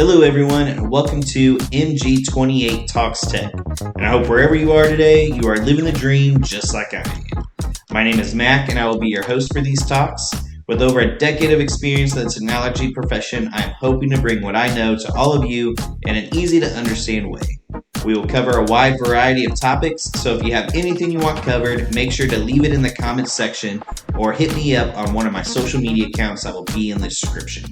Hello everyone and welcome to MG28 Talks Tech. And I hope wherever you are today, you are living the dream just like I am. My name is Mac and I will be your host for these talks. With over a decade of experience in the technology profession, I am hoping to bring what I know to all of you in an easy to understand way. We will cover a wide variety of topics, so if you have anything you want covered, make sure to leave it in the comments section or hit me up on one of my social media accounts that will be in the description.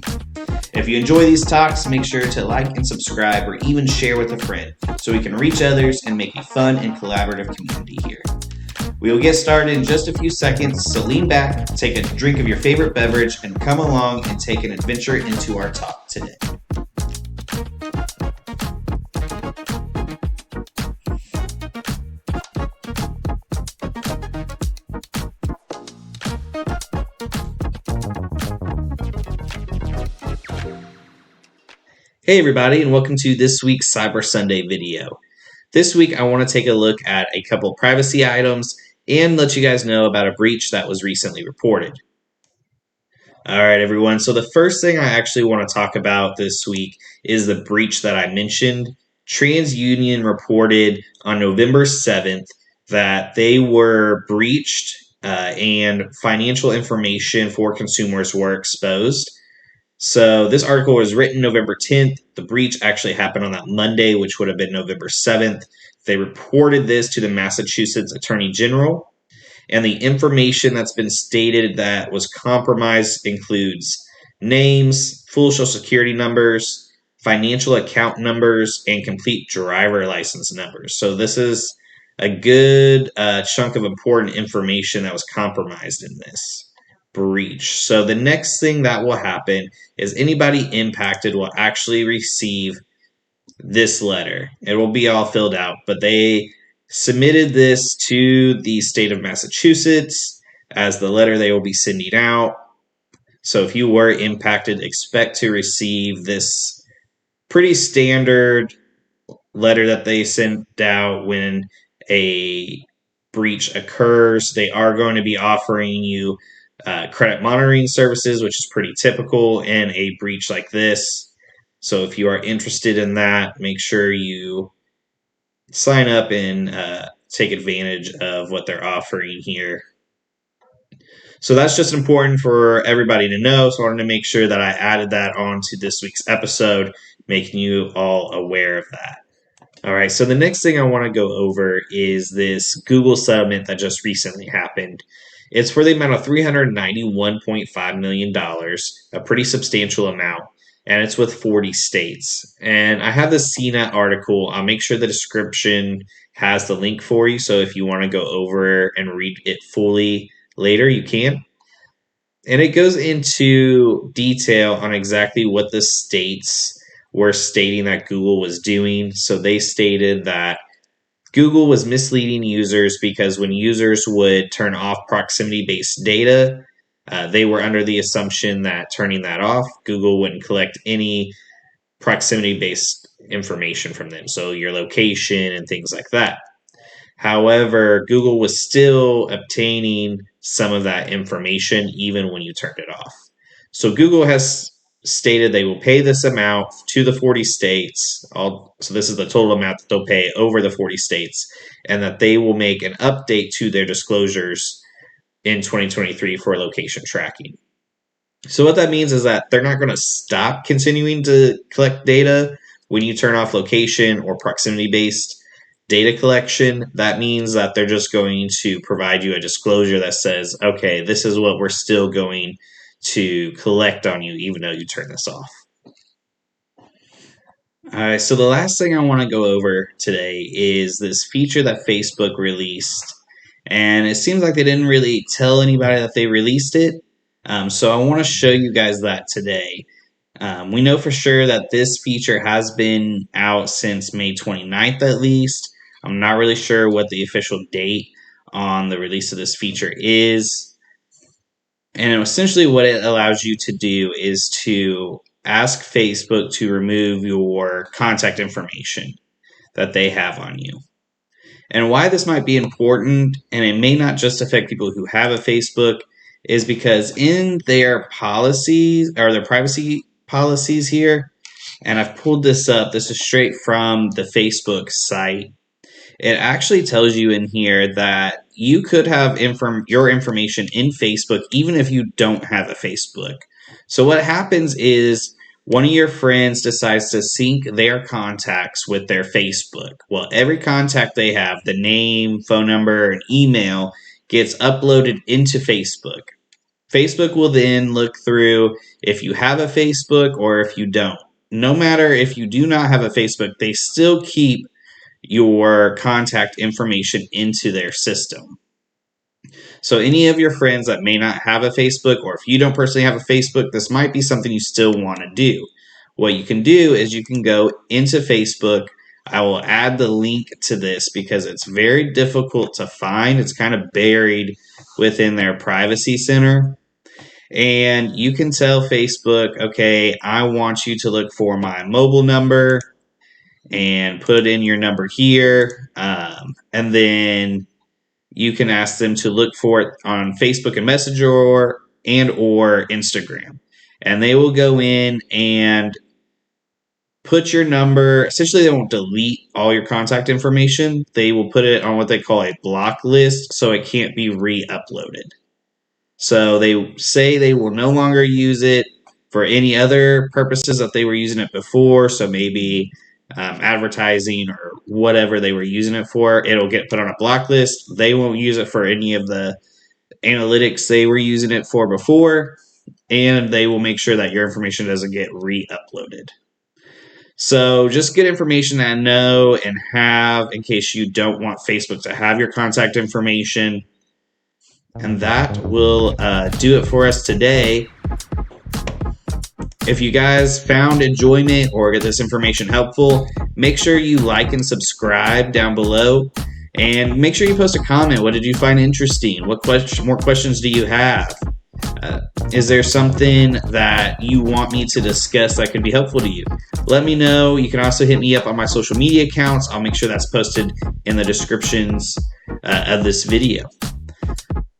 If you enjoy these talks, make sure to like and subscribe or even share with a friend so we can reach others and make a fun and collaborative community here. We will get started in just a few seconds, so lean back, take a drink of your favorite beverage, and come along and take an adventure into our talk today. Hey everybody, and welcome to this week's Cyber Sunday video. This week I want to take a look at a couple privacy items and let you guys know about a breach that was recently reported. Alright everyone, so the first thing I actually want to talk about this week is the breach that I mentioned. Transunion reported on November 7th that they were breached and financial information for consumers were exposed. So this article was written November 10th. The breach actually happened on that Monday, which would have been November 7th. They reported this to the Massachusetts Attorney General. And the information that's been stated that was compromised includes names, full social security numbers, financial account numbers, and complete driver license numbers. So this is a good chunk of important information that was compromised in this breach. So the next thing that will happen is anybody impacted will actually receive this letter. It will be all filled out, but they submitted this to the state of Massachusetts as the letter they will be sending out. So if you were impacted, expect to receive this pretty standard letter that they send out when a breach occurs. They are going to be offering you credit monitoring services, which is pretty typical in a breach like this. So if you are interested in that, make sure you sign up and take advantage of what they're offering here. So that's just important for everybody to know. So I wanted to make sure that I added that onto this week's episode, making you all aware of that. All right, so the next thing I want to go over is this Google settlement that just recently happened. It's for the amount of $391.5 million, a pretty substantial amount, and it's with 40 states. And I have the CNET article. I'll make sure the description has the link for you, so if you want to go over and read it fully later, you can. And it goes into detail on exactly what the states were stating that Google was doing. So they stated that Google was misleading users because when users would turn off proximity-based data, they were under the assumption that turning that off, Google wouldn't collect any proximity-based information from them, so your location and things like that. However, Google was still obtaining some of that information even when you turned it off. So Google has stated they will pay this amount to the 40 states. So this is the total amount that they'll pay over the 40 states, and that they will make an update to their disclosures in 2023 for location tracking. So what that means is that they're not going to stop continuing to collect data when you turn off location or proximity-based data collection. That means that they're just going to provide you a disclosure that says, okay, this is what we're still going to collect on you even though you turn this off. Alright, so the last thing I want to go over today is this feature that Facebook released, and it seems like they didn't really tell anybody that they released it, so I want to show you guys that today. We know for sure that this feature has been out since May 29th at least. I'm not really sure what the official date on the release of this feature is. And essentially what it allows you to do is to ask Facebook to remove your contact information that they have on you. And why this might be important, and it may not just affect people who have a Facebook, is because in their policies or their privacy policies here, And I've pulled this up. This is straight from the Facebook site. It actually tells you in here that you could have your information in Facebook even if you don't have a Facebook. So what happens is one of your friends decides to sync their contacts with their Facebook. Well, every contact they have, the name, phone number, and email, gets uploaded into Facebook. Facebook will then look through if you have a Facebook or if you don't. No matter if you do not have a Facebook, they still keep your contact information into their system. So any of your friends that may not have a Facebook, or if you don't personally have a Facebook, this might be something you still want to do. What you can do is you can go into Facebook. I will add the link to this because it's very difficult to find. It's kind of buried within their privacy center. And you can tell Facebook, okay, I want you to look for my mobile number and put in your number here. And then you can ask them to look for it on Facebook and Messenger or Instagram. And they will go in and put your number. Essentially, they won't delete all your contact information. They will put it on what they call a block list so it can't be re-uploaded. So they say they will no longer use it for any other purposes that they were using it before. So maybe advertising or whatever they were using it for, it'll get put on a block list. They won't use it for any of the analytics they were using it for before, and they will make sure that your information doesn't get re-uploaded. So just get information that I know and have in case you don't want Facebook to have your contact information. And that will do it for us today. If you guys found enjoyment or get this information helpful, make sure you like and subscribe down below. And make sure you post a comment. What did you find interesting? What more questions do you have? Is there something that you want me to discuss that could be helpful to you? Let me know. You can also hit me up on my social media accounts. I'll make sure that's posted in the descriptions of this video.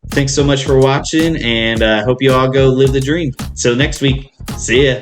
Thanks so much for watching, and I hope you all go live the dream. Till next week. See ya.